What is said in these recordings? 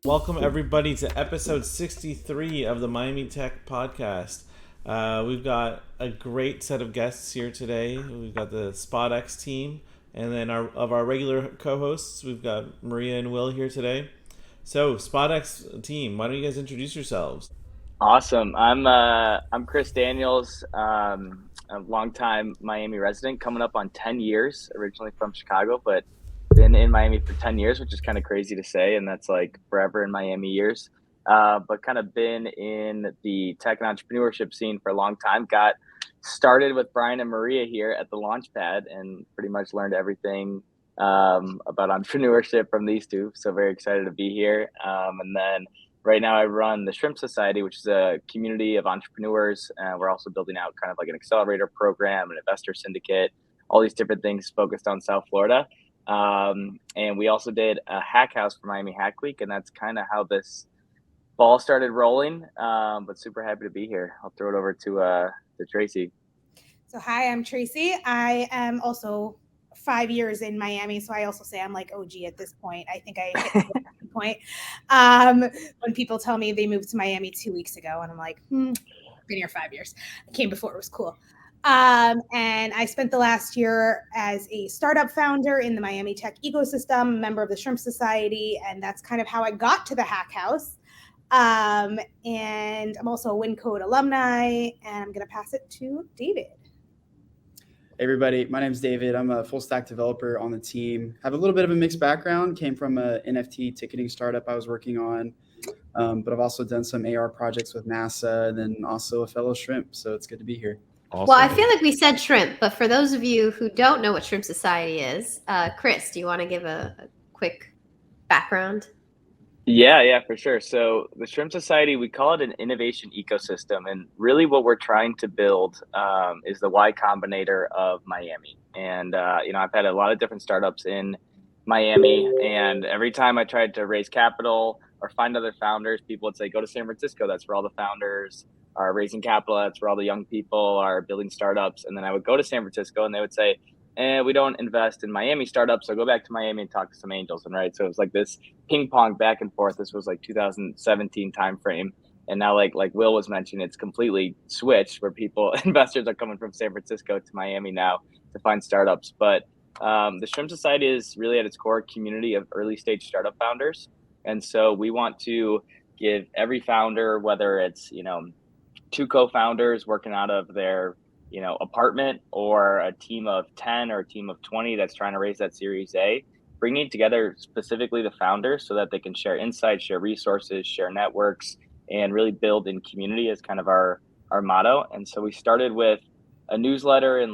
Welcome everybody to episode 63 of the Miami Tech Podcast. We've got a great set of guests here today. We've got the SpotX team, and then our regular co-hosts, we've got Maria and Will here today. So, SpotX team, why don't you guys introduce yourselves? Awesome. I'm Chris Daniels, a longtime Miami resident, coming up on 10 years, originally from Chicago, but been in Miami for 10 years, which is kind of crazy to say, and that's like forever in Miami years. But kind of been in the tech and entrepreneurship scene for a long time. Got started with Brian and Maria here at the Launchpad and pretty much learned everything about entrepreneurship from these two. So very excited to be here. And then right now I run the Shrimp Society, which is a community of entrepreneurs. We're also building out kind of like an accelerator program, an investor syndicate, all these different things focused on South Florida. And we also did a hack house for Miami Hack Week, and that's kind of how this ball started rolling. But super happy to be here. I'll throw it over to Traci. So hi, I'm Traci. I am also 5 years in Miami, so I also say I'm like OG at this point. I think I hit the point when people tell me they moved to Miami 2 weeks ago, and I'm like, been here 5 years. I came before it was cool. And I spent the last year as a startup founder in the Miami tech ecosystem, member of the Shrimp Society, and that's kind of how I got to the Hack House. And I'm also a WinCode alumni, and I'm going to pass it to David. Hey everybody, my name is David. I'm a full stack developer on the team. Have a little bit of a mixed background. Came from a NFT ticketing startup I was working on, but I've also done some AR projects with NASA and then also a fellow shrimp. So it's good to be here. Awesome. Well, I feel like we said shrimp, but for those of you who don't know what Shrimp Society is, Chris, do you want to give a quick background? Yeah, for sure. So the Shrimp Society, we call it an innovation ecosystem. And really what we're trying to build is the Y Combinator of Miami. And, I've had a lot of different startups in Miami. And every time I tried to raise capital or find other founders, people would say, go to San Francisco. That's where all the founders are raising capital. That's where all the young people are building startups. And then I would go to San Francisco and they would say, we don't invest in Miami startups, so go back to Miami and talk to some angels. And right, so it was like this ping pong back and forth. This was like 2017 timeframe, and now like Will was mentioning, it's completely switched where investors are coming from San Francisco to Miami now to find startups. But the Shrimp Society is really at its core a community of early stage startup founders, and so we want to give every founder, whether it's two co-founders working out of their apartment or a team of 10 or a team of 20 that's trying to raise that Series A, bringing together specifically the founders so that they can share insights, share resources, share networks, and really build in community is kind of our motto. And so we started with a newsletter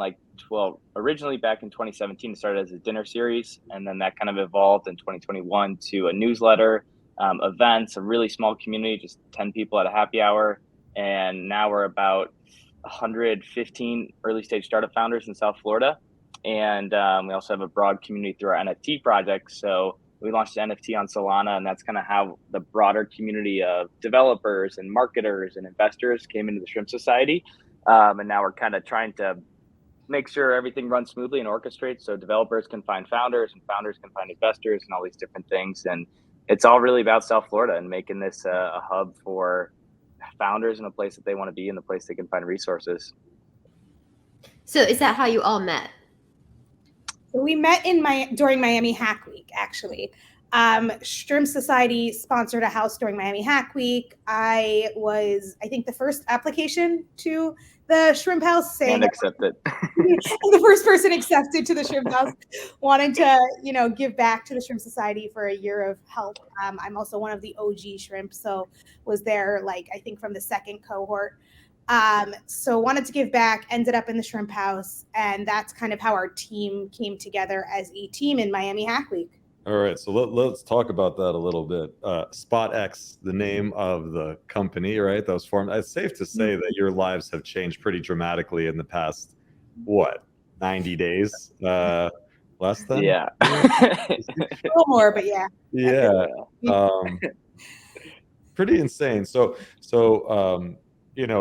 originally back in 2017, it started as a dinner series. And then that kind of evolved in 2021 to a newsletter, events, a really small community, just 10 people at a happy hour. And now we're about 115 early stage startup founders in South Florida. And we also have a broad community through our NFT project. So we launched an NFT on Solana, and that's kind of how the broader community of developers and marketers and investors came into the Shrimp Society. And now we're kind of trying to make sure everything runs smoothly and orchestrates so developers can find founders and founders can find investors and all these different things. And it's all really about South Florida and making this a hub for founders in a place that they want to be, in the place they can find resources. So is that how you all met? So we met during Miami Hack Week, actually. Shrimp Society sponsored a house during Miami Hack Week. I was, I think, the first application to the Shrimp House, saying and accepted. The first person accepted to the Shrimp House, wanted to, give back to the Shrimp Society for a year of help. I'm also one of the OG shrimp, so was there I think from the second cohort. So wanted to give back, ended up in the Shrimp House, and that's kind of how our team came together as a team in Miami Hack Week. All right, so let's talk about that a little bit. SpotX, the name of the company, right? That was formed. It's safe to say that your lives have changed pretty dramatically in the past, 90 days? Less than? Yeah. A little more, but yeah. Yeah. Pretty insane. So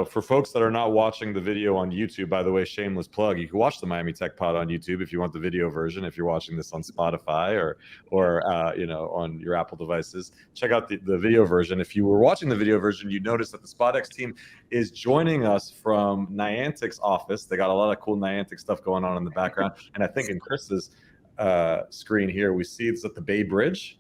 for folks that are not watching the video on YouTube, by the way, shameless plug, you can watch the Miami Tech Pod on YouTube if you want the video version. If you're watching this on Spotify or on your Apple devices, check out the video version. If you were watching the video version, you noticed that the SpotX team is joining us from Niantic's office. They got a lot of cool Niantic stuff going on in the background. And I think in Chris's screen here, we see it's at the Bay Bridge.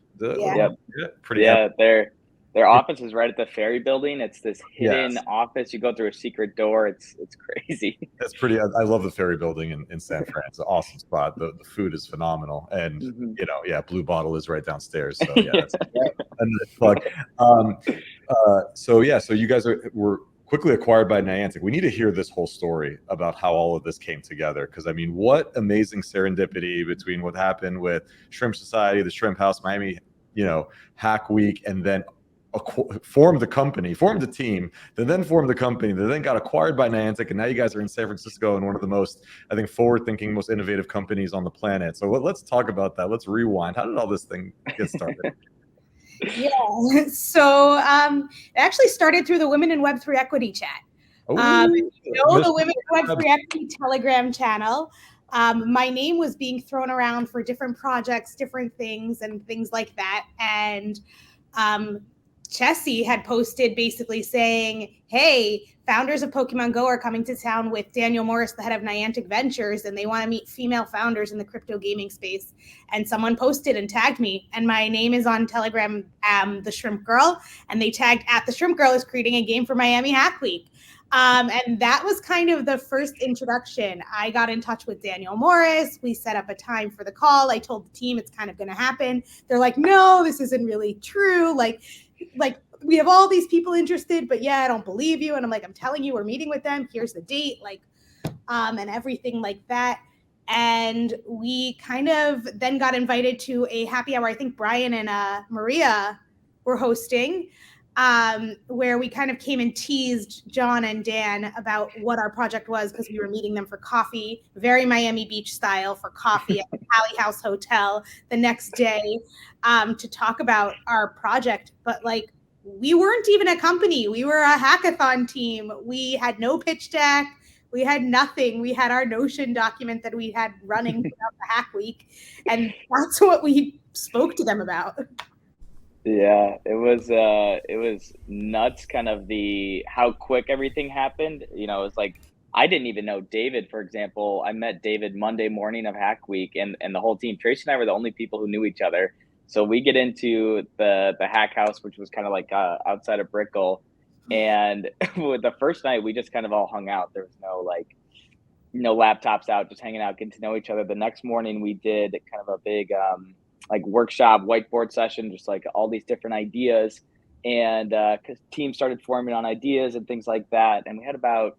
Pretty epic. Their office is right at the ferry building. It's this hidden office. You go through a secret door. It's crazy. That's pretty. I love the ferry building in San Fran. It's an awesome spot. The food is phenomenal, and Blue Bottle is right downstairs. So that's another plug. So you guys were quickly acquired by Niantic. We need to hear this whole story about how all of this came together, because I mean, what amazing serendipity between what happened with Shrimp Society, the Shrimp House, Miami, Hack Week, and then formed the team, that then formed the company, that then got acquired by Niantic, and now you guys are in San Francisco and one of the most, I think, forward-thinking, most innovative companies on the planet. So let's talk about that. Let's rewind. How did all this thing get started? So it actually started through the Women in Web3 Equity chat. The Women in Web3 Equity Telegram channel. My name was being thrown around for different projects, different things, and things like that. And Traci had posted basically saying, hey, founders of Pokemon Go are coming to town with Daniel Morris, the head of Niantic Ventures, and they want to meet female founders in the crypto gaming space. And someone posted and tagged me, and my name is on Telegram, The Shrimp Girl, and they tagged at The Shrimp Girl is creating a game for Miami Hack Week. And that was kind of the first introduction. I got in touch with Daniel Morris. We set up a time for the call. I told the team it's kind of going to happen. They're like, no, this isn't really true. Like we have all these people interested, but I don't believe you. And I'm like, I'm telling you, we're meeting with them. Here's the date, and everything like that. And we kind of then got invited to a happy hour. I think Brian and Maria were hosting, where we kind of came and teased John and Dan about what our project was, because we were meeting them for coffee, very Miami Beach style, for coffee at the Pally House Hotel the next day, to talk about our project. But we weren't even a company. We were a hackathon team. We had no pitch deck. We had nothing. We had our Notion document that we had running throughout the Hack Week. And that's what we spoke to them about. Yeah, it was nuts, kind of how quick everything happened. It was like, I didn't even know David, for example. I met David Monday morning of Hack Week, and the whole team, Traci and I were the only people who knew each other. So we get into the Hack House, which was kind of outside of Brickell. And with the first night, we just kind of all hung out. There was no laptops out, just hanging out, getting to know each other. The next morning, we did kind of a big workshop, whiteboard session, just all these different ideas. And because teams started forming on ideas and things like that. And we had about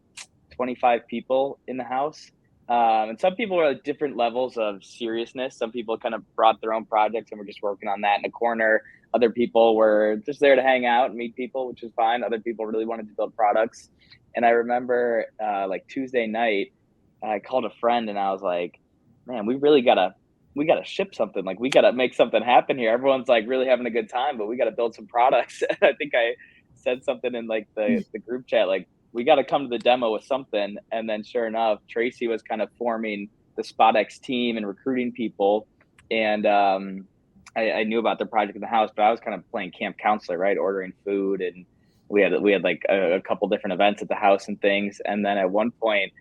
25 people in the house. And some people were at different levels of seriousness. Some people kind of brought their own projects and were just working on that in a corner. Other people were just there to hang out and meet people, which is fine. Other people really wanted to build products. And I remember Tuesday night, I called a friend and I was like, man, we gotta ship something. We gotta make something happen here. Everyone's really having a good time, but we gotta build some products. I think I said something in the group chat, we got to come to the demo with something. And then sure enough, Traci was kind of forming the SpotX team and recruiting people. And I knew about the project in the house, but I was kind of playing camp counselor, right? Ordering food. And we had a couple different events at the house and things. And then at one point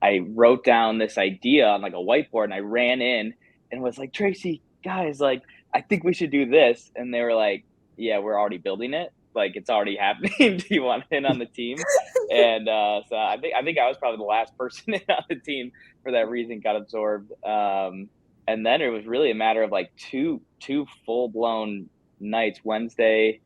I wrote down this idea on a whiteboard, and I ran in and was like, Traci, guys, I think we should do this. And they were like, yeah, we're already building it. It's already happening. Do you want in on the team? And so I think I was probably the last person in on the team for that reason, got absorbed. And then it was really a matter of two full blown nights, Wednesday,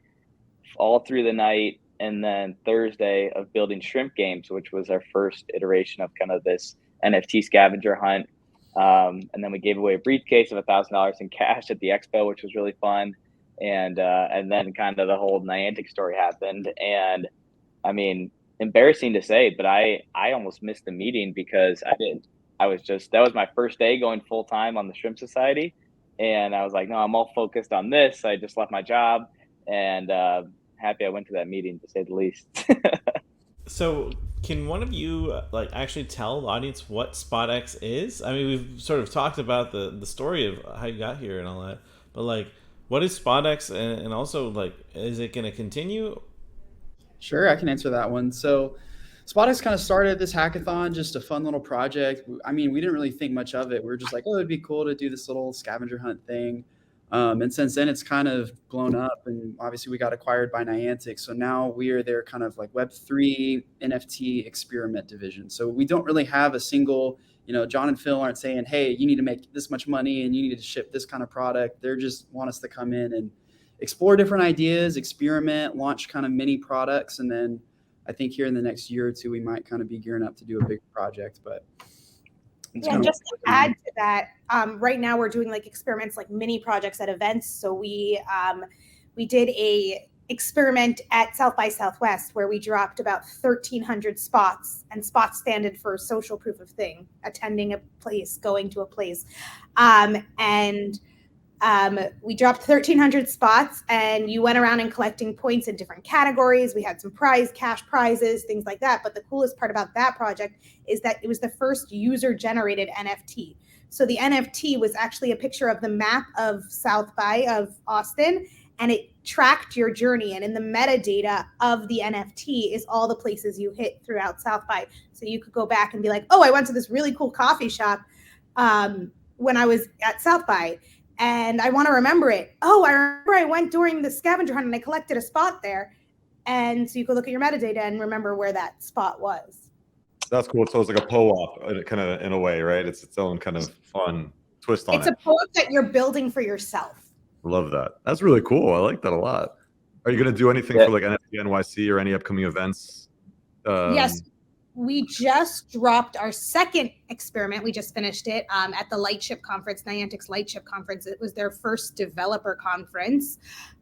all through the night, and then Thursday of building Shrimp Games, which was our first iteration of kind of this NFT scavenger hunt. And then we gave away a briefcase of $1,000 in cash at the expo, which was really fun. And then kind of the whole Niantic story happened. And I mean, embarrassing to say, but I almost missed the meeting because that was my first day going full time on the Shrimp Society. And I was like, no, I'm all focused on this. I just left my job, and happy I went to that meeting, to say the least. So, can one of you like actually tell the audience what SpotX is? I mean, we've sort of talked about the story of how you got here and all that, but like, what is SpotX, and also like, is it going to continue? Sure, I can answer that one. So SpotX kind of started this hackathon, just a fun little project. I mean, we didn't really think much of it. We were just like, oh, it'd be cool to do this little scavenger hunt thing. And since then, it's kind of blown up. And obviously, we got acquired by Niantic. So now we are their kind of like Web3 NFT experiment division. So we don't really have a single, John and Phil aren't saying, hey, you need to make this much money and you need to ship this kind of product. They're just want us to come in and explore different ideas, experiment, launch kind of mini products. And then I think here in the next year or two, we might kind of be gearing up to do a big project. But and just to add to that, right now we're doing like experiments, like mini projects at events. So we did a experiment at South by Southwest where we dropped about 1,300 spots, and spots standed for social proof of thing, attending a place, going to a place. We dropped 1,300 spots, and you went around and collecting points in different categories. We had some cash prizes, things like that. But the coolest part about that project is that it was the first user-generated NFT. So the NFT was actually a picture of the map of South by of Austin, and it tracked your journey. And in the metadata of the NFT is all the places you hit throughout South by. So you could go back and be like, oh, I went to this really cool coffee shop when I was at South by, and I want to remember it. Oh, I remember I went during the scavenger hunt and I collected a spot there. And so you could look at your metadata and remember where that spot was. That's cool. So it's like a PO-op kind of in a way, right? It's its own kind of fun twist on it. It's a PO-op that you're building for yourself. Love that. That's really cool. I like that a lot. Are you going to do anything for like NFT NYC or any upcoming events? Yes. We just dropped our second experiment. We just finished it at the Lightship Conference, Niantic's Lightship Conference. It was their first developer conference.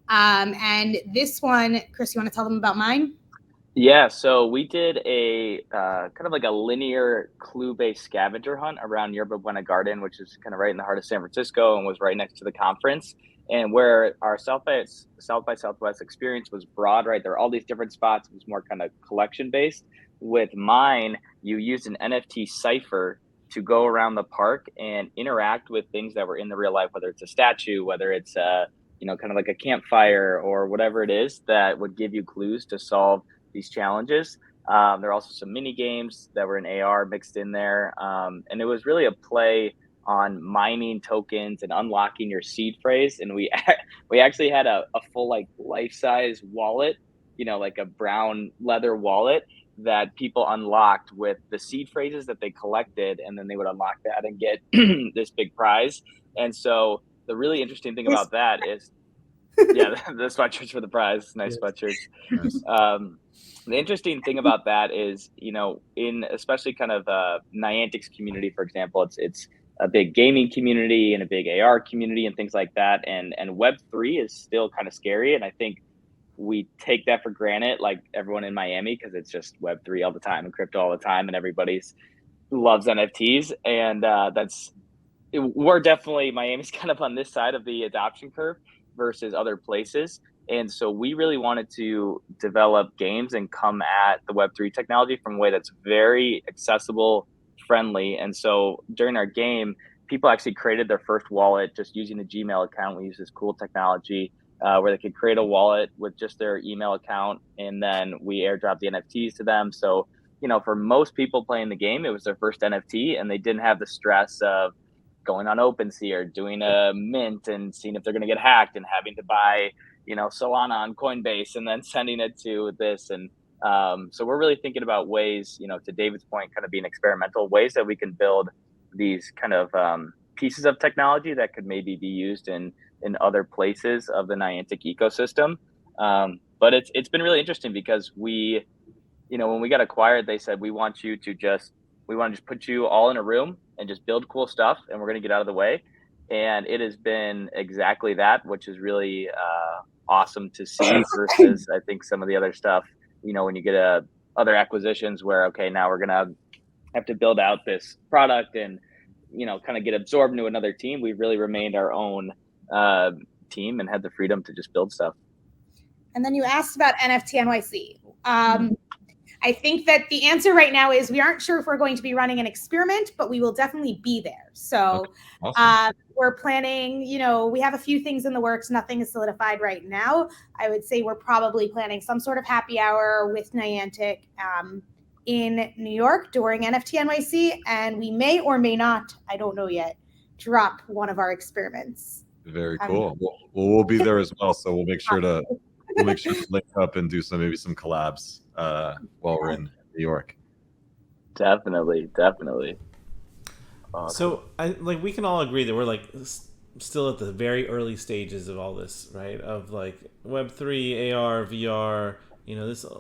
And this one, Chris, you want to tell them about mine? Yeah, so we did a kind of like a linear clue-based scavenger hunt around Yerba Buena Garden, which is kind of right in the heart of San Francisco and was right next to the conference. And where our South by Southwest experience was broad, right? There were all these different spots. It was more kind of collection-based. With mine, you used an NFT cipher to go around the park and interact with things that were in the real life, whether it's a statue, whether it's kind of like a campfire or whatever it is that would give you clues to solve these challenges. There are also some mini games that were in AR mixed in there. And it was really a play on mining tokens and unlocking your seed phrase. And we actually had a full like life-size wallet, like a brown leather wallet that people unlocked with the seed phrases that they collected, and then they would unlock that and get this big prize. And so the really interesting thing about that is, yeah, the sweatshirts for the prize, nice sweatshirts. Nice. The interesting thing about that is, in especially kind of Niantic's community, for example, it's a big gaming community and a big AR community and things like that. And Web3 is still kind of scary. And I think we take that for granted, like everyone in Miami, because it's just Web3 all the time and crypto all the time, and everybody's loves NFTs. And we're definitely, Miami's kind of on this side of the adoption curve versus other places. And so we really wanted to develop games and come at the Web3 technology from a way that's very accessible, friendly. And so during our game, people actually created their first wallet just using a Gmail account. We use this cool technology where they could create a wallet with just their email account, and then we airdrop the NFTs to them. So, for most people playing the game, it was their first NFT, and they didn't have the stress of going on OpenSea or doing a mint and seeing if they're going to get hacked and having to buy, Solana on Coinbase and then sending it to this. And so we're really thinking about ways, to David's point, kind of being experimental ways that we can build these kind of pieces of technology that could maybe be used in other places of the Niantic ecosystem. But it's been really interesting because we, when we got acquired, they said, we want to just put you all in a room and just build cool stuff, and we're going to get out of the way. And it has been exactly that, which is really awesome to see versus I think some of the other stuff, when you get other acquisitions where, okay, now we're going to have to build out this product and, kind of get absorbed into another team. We've really remained our own team and had the freedom to just build stuff. And then you asked about NFT NYC. I I think that the answer right now is we aren't sure if we're going to be running an experiment, but we will definitely be there. So Okay. Awesome. we're planning, we have a few things in the works. Nothing is solidified right now. I would say we're probably planning some sort of happy hour with Niantic in New York during NFT NYC. And we may or may not, I don't know yet, drop one of our experiments. Very cool. Well, we'll be there as well. So we'll make sure to link up and do maybe some collabs while we're in New York. Definitely. So we can all agree that we're still at the very early stages of all this, right? Of Web3, AR, VR,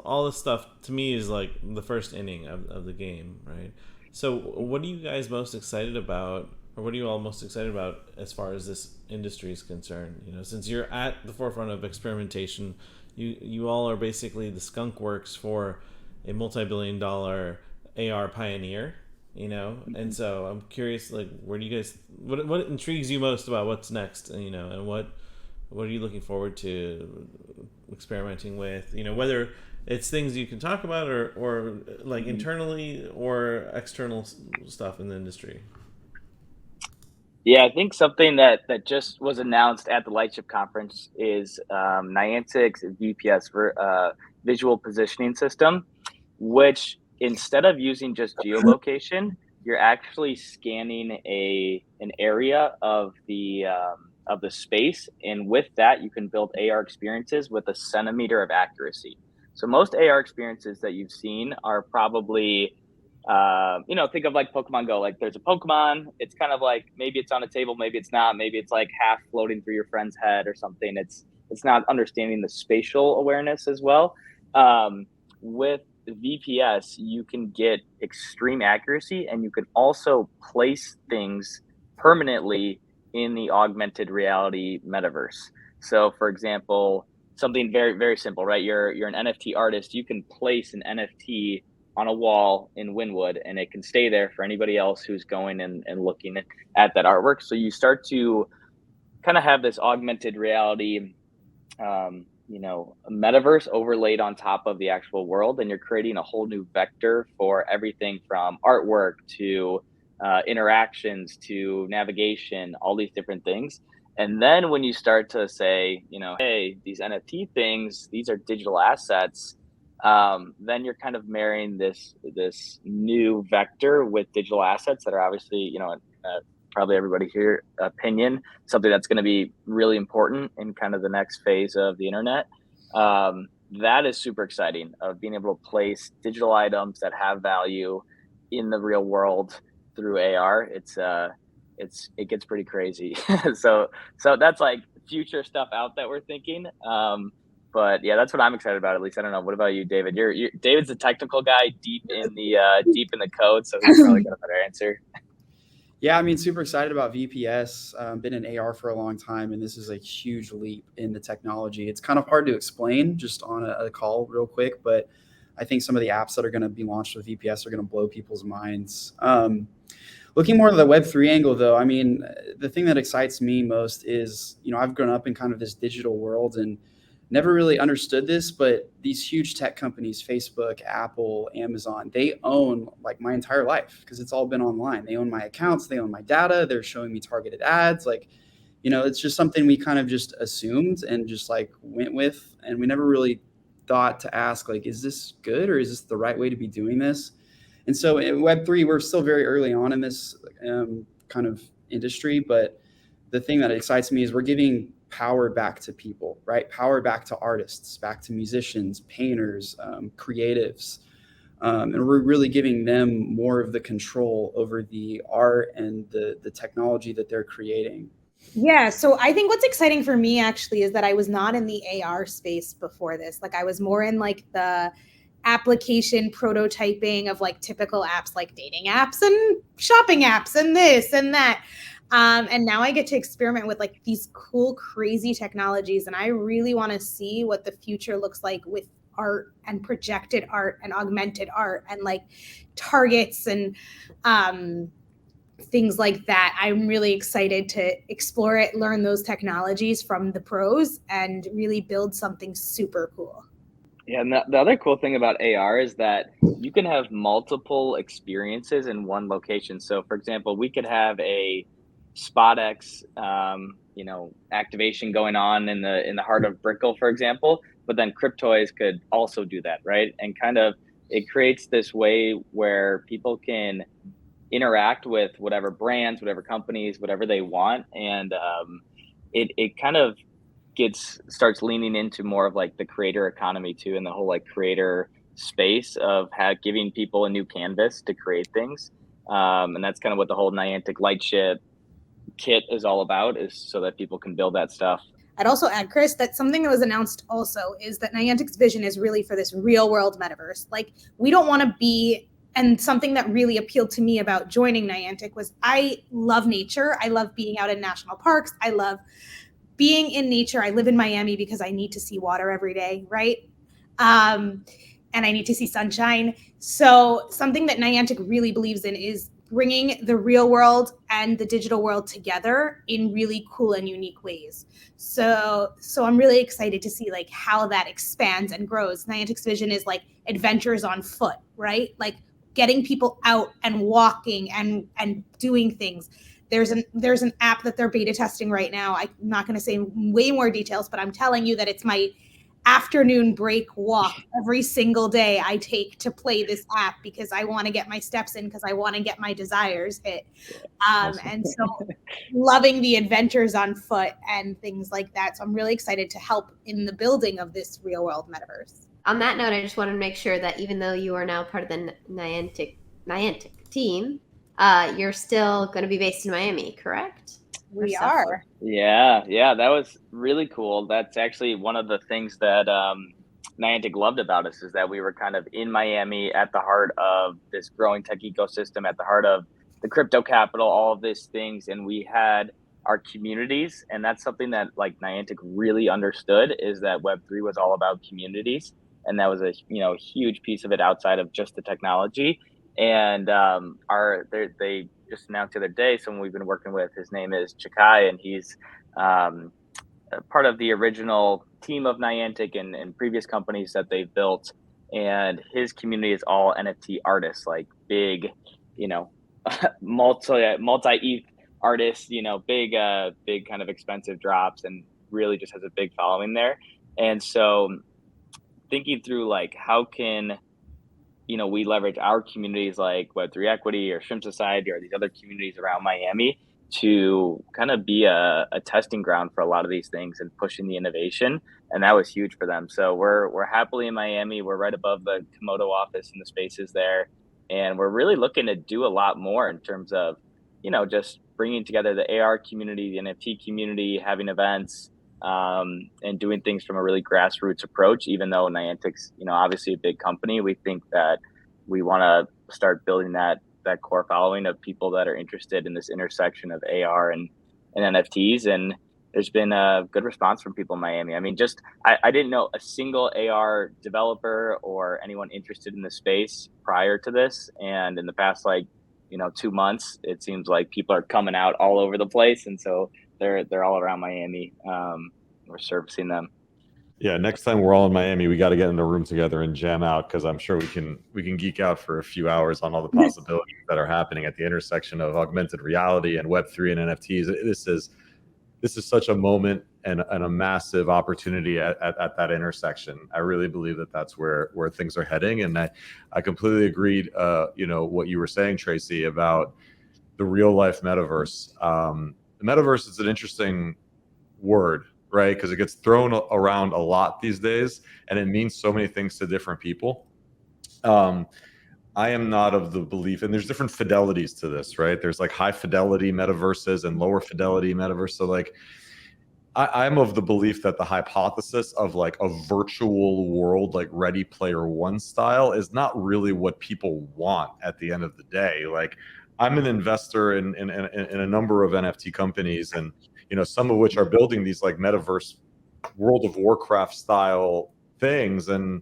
all this stuff to me is like the first inning of the game, right? So what are you guys most excited about, or what are you all most excited about as far as this industry is concerned? Since you're at the forefront of experimentation, you all are basically the skunk works for a multi-billion-dollar AR pioneer, and so I'm curious, where do you guys, what intrigues you most about what's next, and what are you looking forward to experimenting with, whether it's things you can talk about or internally or external stuff in the industry? Yeah, I think something that just was announced at the Lightship conference is Niantic's VPS visual positioning system, which instead of using just geolocation, you're actually scanning an area of the space, and with that, you can build AR experiences with a centimeter of accuracy. So most AR experiences that you've seen are probably think of Pokemon Go. There's a Pokemon, it's kind of maybe it's on a table, maybe it's not, maybe it's half floating through your friend's head or something. It's not understanding the spatial awareness as well. With VPS, you can get extreme accuracy, and you can also place things permanently in the augmented reality metaverse. So for example, something very, very simple, right? You're an NFT artist, you can place an NFT on a wall in Wynwood, and it can stay there for anybody else who's going and looking at that artwork. So you start to kind of have this augmented reality, metaverse overlaid on top of the actual world, and you're creating a whole new vector for everything from artwork to interactions to navigation, all these different things. And then when you start to say, hey, these NFT things, these are digital assets, then you're kind of marrying this new vector with digital assets that are obviously, probably everybody here opinion, something that's going to be really important in kind of the next phase of the internet. That is super exciting, of being able to place digital items that have value in the real world through AR. It gets pretty crazy. so that's future stuff out that we're thinking. But yeah, that's what I'm excited about. At least I don't know. What about you, David? David's a technical guy, deep in the code, so he's probably got a better answer. Yeah, super excited about VPS. Been in AR for a long time, and this is a huge leap in the technology. It's kind of hard to explain just on a call real quick, but I think some of the apps that are going to be launched with VPS are going to blow people's minds. Looking more to the Web3 angle, though, the thing that excites me most is, I've grown up in kind of this digital world and never really understood this, but these huge tech companies, Facebook, Apple, Amazon, they own my entire life because it's all been online. They own my accounts, they own my data, they're showing me targeted ads. It's just something we kind of just assumed and just went with. And we never really thought to ask, is this good, or is this the right way to be doing this? And so in Web3, we're still very early on in this kind of industry. But the thing that excites me is we're giving power back to people, right? Power back to artists, back to musicians, painters, creatives. And we're really giving them more of the control over the art and the technology that they're creating. Yeah, so I think what's exciting for me actually is that I was not in the AR space before this. I was more in the application prototyping of typical apps, like dating apps and shopping apps and this and that. And now I get to experiment with these cool, crazy technologies. And I really want to see what the future looks like with art and projected art and augmented art and targets and things like that. I'm really excited to explore it, learn those technologies from the pros, and really build something super cool. Yeah, and the other cool thing about AR is that you can have multiple experiences in one location. So, for example, we could have a SpotX, activation going on in the heart of Brickle, for example. But then Cryptoys could also do that, right? And kind of it creates this way where people can interact with whatever brands, whatever companies, whatever they want, and it kind of starts leaning into more of like the creator economy too, and the whole like creator space of giving people a new canvas to create things. And that's kind of what the whole Niantic Lightship kit is all about, is so that people can build that stuff. I'd also add, Chris, that something that was announced also is that Niantic's vision is really for this real world metaverse. Like, we don't want to be, and something that really appealed to me about joining Niantic was I love nature. I love being out in national parks. I love being in nature. I live in Miami because I need to see water every day, right? And I need to see sunshine. So something that Niantic really believes in is bringing the real world and the digital world together in really cool and unique ways. So I'm really excited to see like how that expands and grows. Niantic's vision is like adventures on foot, right? Like getting people out and walking and doing things. There's an app that they're beta testing right now. I'm not going to say way more details, but I'm telling you that it's my afternoon break walk every single day I take to play this app because I want to get my steps in, because I want to get my desires hit. And so loving the adventures on foot and things like that. So I'm really excited to help in the building of this real world metaverse. On that note, I just want to make sure that even though you are now part of the Niantic team, you're still going to be based in Miami, correct? We are. Yeah, that was really cool. That's actually one of the things that Niantic loved about us, is that we were kind of in Miami at the heart of this growing tech ecosystem, at the heart of the crypto capital, all of these things. And we had our communities. And that's something that like Niantic really understood, is that Web3 was all about communities. And that was a huge piece of it outside of just the technology. And they just announced the other day someone we've been working with. His name is Traci, and he's part of the original team of Niantic and previous companies that they've built. And his community is all NFT artists, like big, multi ETH artists, big kind of expensive drops, and really just has a big following there. And so thinking through like how can we leverage our communities like Web3 Equity or Shrimp Society or these other communities around Miami to kind of be a testing ground for a lot of these things and pushing the innovation. And that was huge for them. So we're happily in Miami. We're right above the Komodo office and the spaces there. And we're really looking to do a lot more in terms of, just bringing together the AR community, the NFT community, having events, and doing things from a really grassroots approach. Even though Niantic's, obviously a big company, we think that we want to start building that core following of people that are interested in this intersection of AR and NFTs. And there's been a good response from people in Miami. I mean, I didn't know a single AR developer or anyone interested in the space prior to this. And in the past, 2 months, it seems like people are coming out all over the place. And so they're all around Miami. We're servicing them. Yeah, next time we're all in Miami, we got to get in a room together and jam out, because I'm sure we can geek out for a few hours on all the possibilities that are happening at the intersection of augmented reality and Web3 and NFTs. This is such a moment and a massive opportunity at that intersection. I really believe that that's where things are heading, and I completely agreed. What you were saying, Tracy, about the real life metaverse. The metaverse is an interesting word, right? Because it gets thrown around a lot these days, and it means so many things to different people. I am not of the belief, and there's different fidelities to this, right? There's like high fidelity metaverses and lower fidelity metaverse. So like, I'm of the belief that the hypothesis of like a virtual world, like Ready Player One style, is not really what people want at the end of the day. Like, I'm an investor in a number of NFT companies, and some of which are building these like metaverse World of Warcraft style things. And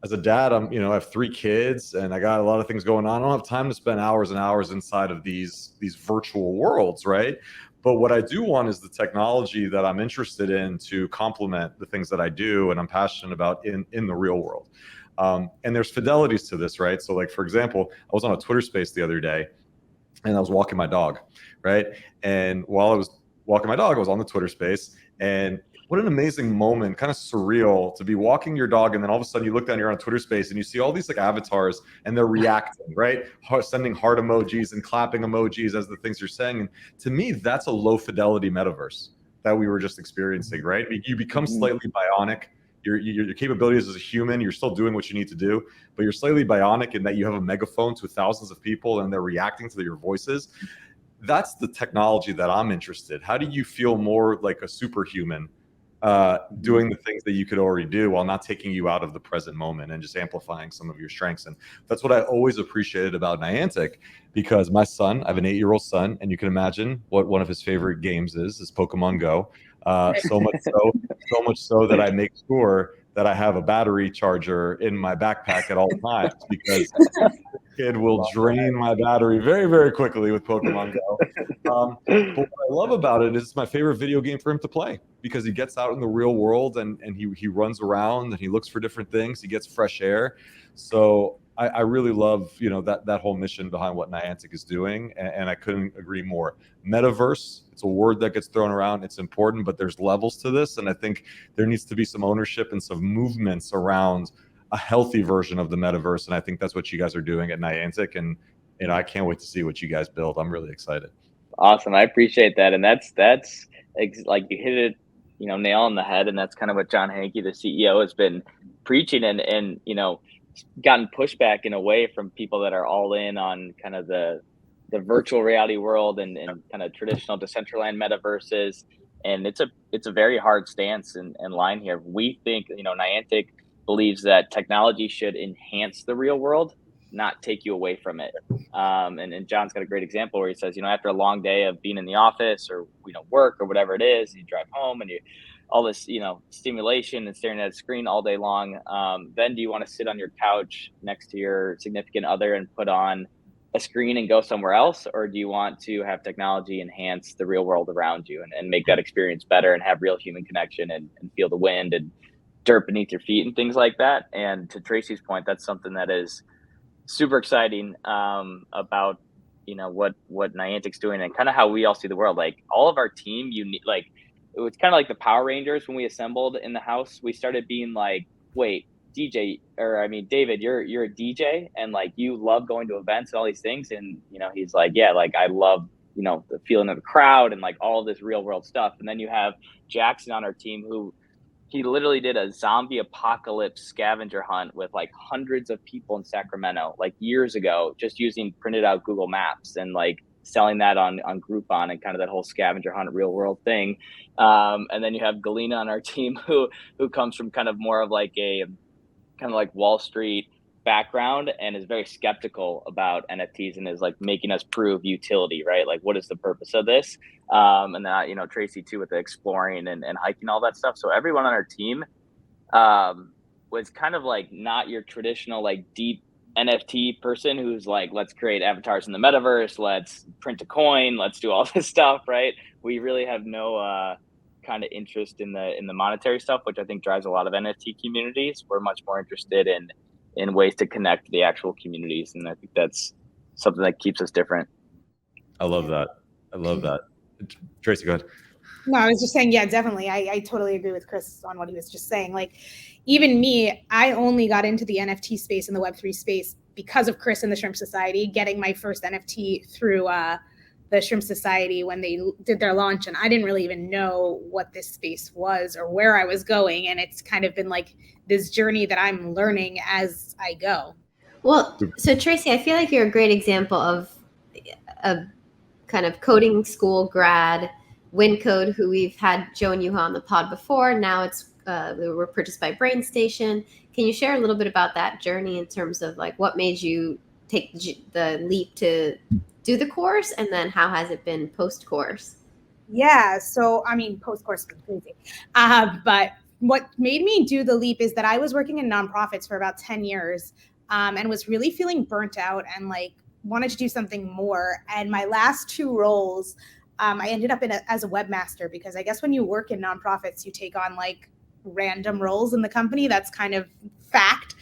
as a dad, I have 3 kids and I got a lot of things going on. I don't have time to spend hours and hours inside of these virtual worlds, right? But what I do want is the technology that I'm interested in to complement the things that I do and I'm passionate about in the real world. And there's fidelities to this, right? So like, for example, I was on a Twitter space the other day and I was walking my dog, right? And while I was walking my dog, I was on the Twitter space, and what an amazing moment, kind of surreal to be walking your dog, and then all of a sudden you look down, you're on Twitter space, and you see all these like avatars, and they're reacting, right? Sending heart emojis and clapping emojis as the things you're saying. And to me, that's a low fidelity metaverse that we were just experiencing, right? You become slightly bionic. Your capabilities as a human, you're still doing what you need to do, but you're slightly bionic in that you have a megaphone to thousands of people and they're reacting to your voices. That's the technology that I'm interested. How do you feel more like a superhuman doing the things that you could already do while not taking you out of the present moment and just amplifying some of your strengths? And that's what I always appreciated about Niantic, because my son, I have an 8-year-old son, and you can imagine what one of his favorite games is Pokemon Go. So much so that I make sure that I have a battery charger in my backpack at all times, because kid will drain my battery very, very quickly with Pokemon Go. But what I love about it is it's my favorite video game for him to play, because he gets out in the real world and he runs around and he looks for different things. He gets fresh air. So I really love, that whole mission behind what Niantic is doing, and I couldn't agree more. Metaverse, it's a word that gets thrown around. It's important, but there's levels to this, and I think there needs to be some ownership and some movements around a healthy version of the metaverse, and I think that's what you guys are doing at Niantic, and I can't wait to see what you guys build. I'm really excited. Awesome, I appreciate that, and that's like you hit it, nail on the head, and that's kind of what John Hanke, the CEO, has been preaching, and gotten pushback in a way from people that are all in on kind of the virtual reality world and kind of traditional Decentraland metaverses. And it's a very hard stance and line here. We think, Niantic believes that technology should enhance the real world, not take you away from it. And John's got a great example where he says, after a long day of being in the office or, work or whatever it is, you drive home and you all this, stimulation and staring at a screen all day long. Then do you want to sit on your couch next to your significant other and put on a screen and go somewhere else? Or do you want to have technology enhance the real world around you and make that experience better and have real human connection and feel the wind and dirt beneath your feet and things like that? And to Tracy's point, that's something that is super exciting about, what Niantic's doing and kind of how we all see the world. Like all of our team, it was kind of like the Power Rangers when we assembled in the house. We started being like, wait, David, you're a DJ and like you love going to events and all these things. And, he's like, yeah, like I love, the feeling of the crowd and like all this real world stuff. And then you have Jackson on our team who he literally did a zombie apocalypse scavenger hunt with like hundreds of people in Sacramento, like years ago, just using printed out Google Maps and like selling that on Groupon and kind of that whole scavenger hunt real world thing. And then you have Galena on our team who comes from kind of more of like a kind of like Wall Street background and is very skeptical about NFTs and is like making us prove utility, right? Like what is the purpose of this? And then, Tracy too, with the exploring and hiking, all that stuff. So everyone on our team was kind of like not your traditional like deep NFT person who's like, let's create avatars in the metaverse, let's print a coin, let's do all this stuff, right? We really have no kind of interest in the monetary stuff, which I think drives a lot of NFT communities. We're much more interested in ways to connect the actual communities, and I think that's something that keeps us different. I love that. Tracy, go ahead. No, I was just saying, yeah, definitely. I totally agree with Chris on what he was just saying. Like, even me, I only got into the NFT space and the Web3 space because of Chris and the Shrimp Society, getting my first NFT through the Shrimp Society when they did their launch. And I didn't really even know what this space was or where I was going. And it's kind of been like this journey that I'm learning as I go. Well, so Tracy, I feel like you're a great example of a kind of coding school grad, WinCode, who we've had Joe and Yuha on the pod before. Now we were purchased by BrainStation. Can you share a little bit about that journey in terms of like what made you take the leap to do the course, and then how has it been post-course? Yeah, so I mean, post-course was crazy. But what made me do the leap is that I was working in nonprofits for about 10 years and was really feeling burnt out and like wanted to do something more. And my last two roles, I ended up as a webmaster, because I guess when you work in nonprofits, you take on like random roles in the company. That's kind of fact.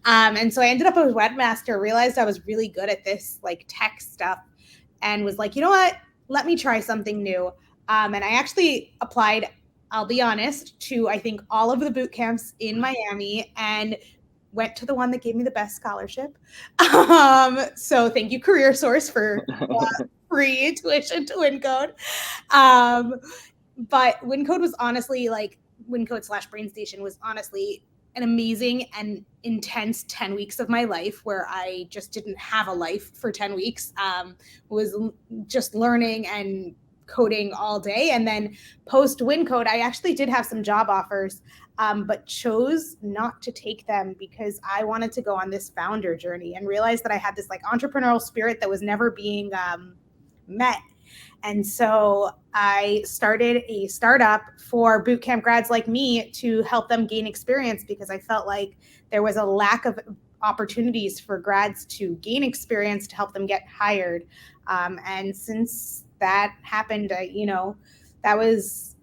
And so I ended up as a webmaster, realized I was really good at this like tech stuff, and was like, you know what, let me try something new. And I actually applied, I'll be honest, to I think all of the boot camps in Miami, and went to the one that gave me the best scholarship. So thank you, CareerSource, for free tuition to WinCode. But WinCode was honestly like, WinCode/BrainStation was honestly an amazing and intense 10 weeks of my life, where I just didn't have a life for 10 weeks. Was just learning and coding all day. And then post WinCode, I actually did have some job offers, but chose not to take them because I wanted to go on this founder journey and realized that I had this like entrepreneurial spirit that was never being met. And so I started a startup for bootcamp grads like me to help them gain experience, because I felt like there was a lack of opportunities for grads to gain experience to help them get hired. And since that happened, that was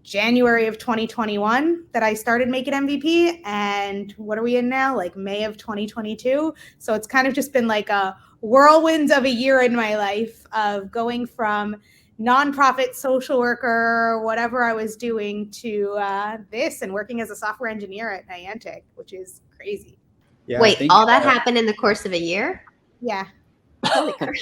January of 2021 that I started Make It MVP. And what are we in now? Like May of 2022. So it's kind of just been like a whirlwind of a year in my life of going from nonprofit social worker, whatever I was doing, to this, and working as a software engineer at Niantic, which is crazy. Yeah, Wait, all that happened in the course of a year? Yeah. Holy crap.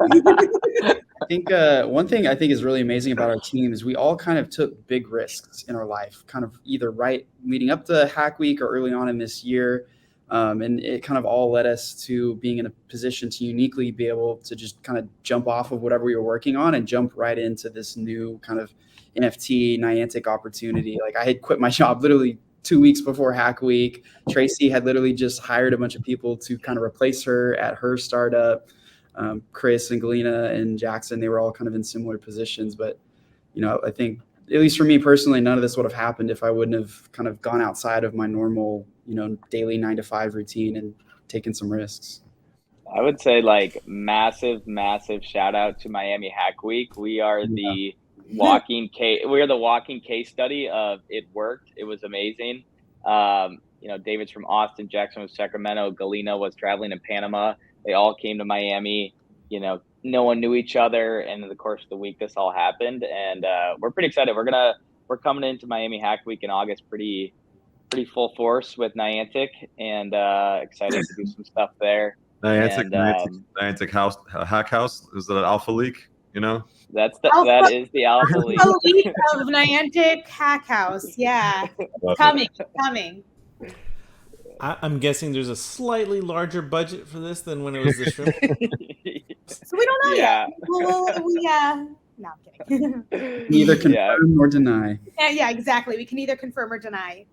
I think one thing I think is really amazing about our team is we all kind of took big risks in our life, kind of either right leading up to Hack Week or early on in this year. And it kind of all led us to being in a position to uniquely be able to just kind of jump off of whatever we were working on and jump right into this new kind of NFT Niantic opportunity. Like, I had quit my job literally 2 weeks before Hack Week. Traci had literally just hired a bunch of people to kind of replace her at her startup. Chris and Galena and Jackson, they were all kind of in similar positions. But, I think, at least for me personally, none of this would have happened if I wouldn't have kind of gone outside of my normal, daily 9-to-5 routine and taken some risks. I would say like massive shout out to Miami Hack Week. We are the walking case study of it worked. It was amazing. David's from Austin, Jackson was Sacramento, Galena was traveling in Panama. They all came to Miami. No one knew each other, and in the course of the week, this all happened. And we're pretty excited. We're coming into Miami Hack Week in August, pretty full force with Niantic, and excited to do some stuff there. Niantic House, Hack House, is that an alpha leak? That is the alpha leak of Niantic Hack House. Yeah, coming. I'm guessing there's a slightly larger budget for this than when it was the shrimp. So we don't know yet. No, I'm kidding. Neither confirm nor deny. Yeah, exactly. We can either confirm or deny.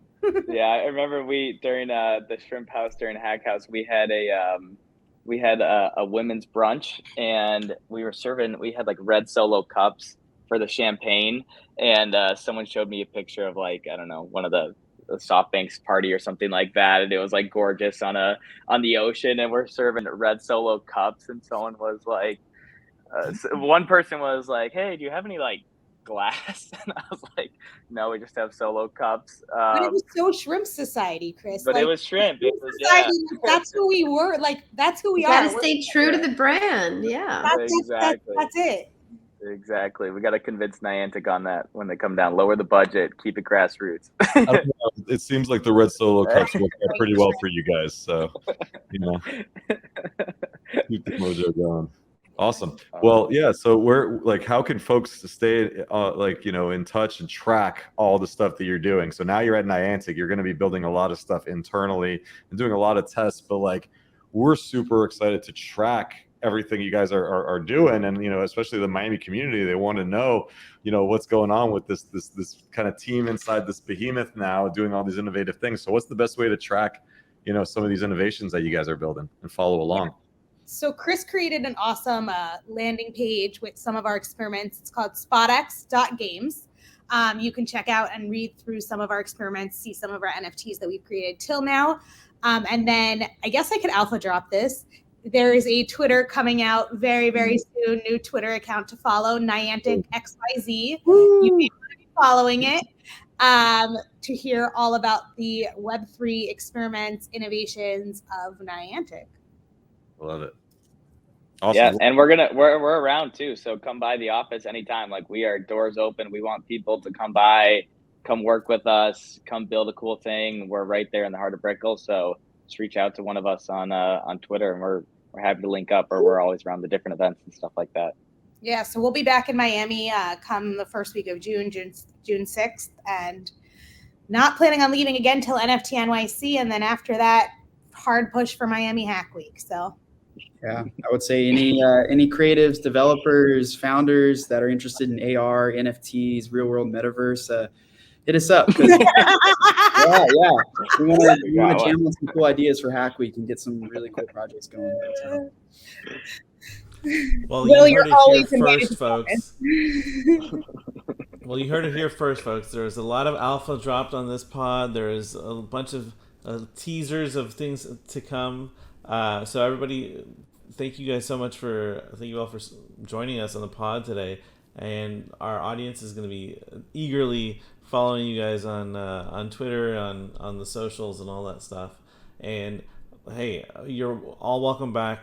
Yeah, I remember during the Shrimp House during Hack House, we had a women's brunch, and we had like red Solo cups for the champagne, and someone showed me a picture of like, I don't know, one of the SoftBank's party or something like that, and it was like gorgeous on the ocean, and we're serving red Solo cups, and someone was like, one person was like, "Hey, do you have any like glass?" And I was like, "No, we just have Solo cups." But it was so Shrimp Society, Chris. But it was shrimp. It was, that's who we were. Like, that's who we are. Gotta stay true to the brand. Yeah. Exactly. That's it. Exactly. We got to convince Niantic on that when they come down. Lower the budget, keep it grassroots. It seems like the red Solo cups work out pretty well for you guys. So, keep the mojo going. Awesome. Well, yeah. So we're like, how can folks stay in touch and track all the stuff that you're doing? So now you're at Niantic, you're going to be building a lot of stuff internally and doing a lot of tests, but like, we're super excited to track everything you guys are doing, and especially the Miami community, they want to know what's going on with this kind of team inside this behemoth now doing all these innovative things. So what's the best way to track some of these innovations that you guys are building and follow along? So Chris created an awesome landing page with some of our experiments. It's called SpotX Games. You can check out and read through some of our experiments, see some of our NFTs that we've created till now. And then I guess I could alpha drop this. there is a Twitter coming out very, very soon, new Twitter account to follow, Niantic XYZ. You may want to be following it to hear all about the Web3 experiments, innovations of Niantic. Love it. Awesome. Yeah, and we're around too, so come by the office anytime. Like, we are doors open. We want people to come by, come work with us, come build a cool thing. We're right there in the heart of Brickell, so just reach out to one of us on Twitter, and we're happy to link up, or we're always around the different events and stuff like that. Yeah, so we'll be back in Miami come the first week of June 6th, and not planning on leaving again till NFT NYC, and then after that, hard push for Miami Hack Week. So. Yeah, I would say any creatives, developers, founders that are interested in AR, NFTs, real world metaverse, hit us up. Yeah, we want to jam on some cool ideas for Hack Week and get some really cool projects going. So. Well, you heard it here first, folks. Well, you heard it here first, folks. There's a lot of alpha dropped on this pod. There's a bunch of teasers of things to come. So everybody, thank you guys so much thank you all for joining us on the pod today. And our audience is going to be eagerly following you guys on Twitter, on the socials and all that stuff. And hey, you're all welcome back.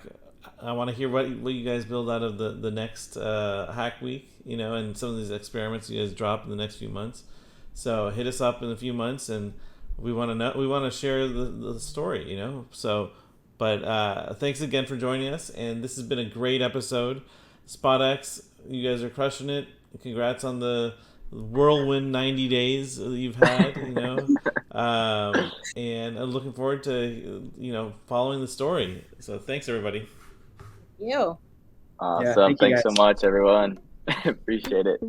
I want to hear what you guys build out of the next Hack Week, and some of these experiments you guys drop in the next few months. So hit us up in a few months, and we want to know. We want to share the story, So, but thanks again for joining us, and this has been a great episode. SpotX, you guys are crushing it. Congrats on the whirlwind 90 days that you've had, and I'm looking forward to following the story. So thanks, everybody. You. Awesome. Thanks so much, everyone. Appreciate it.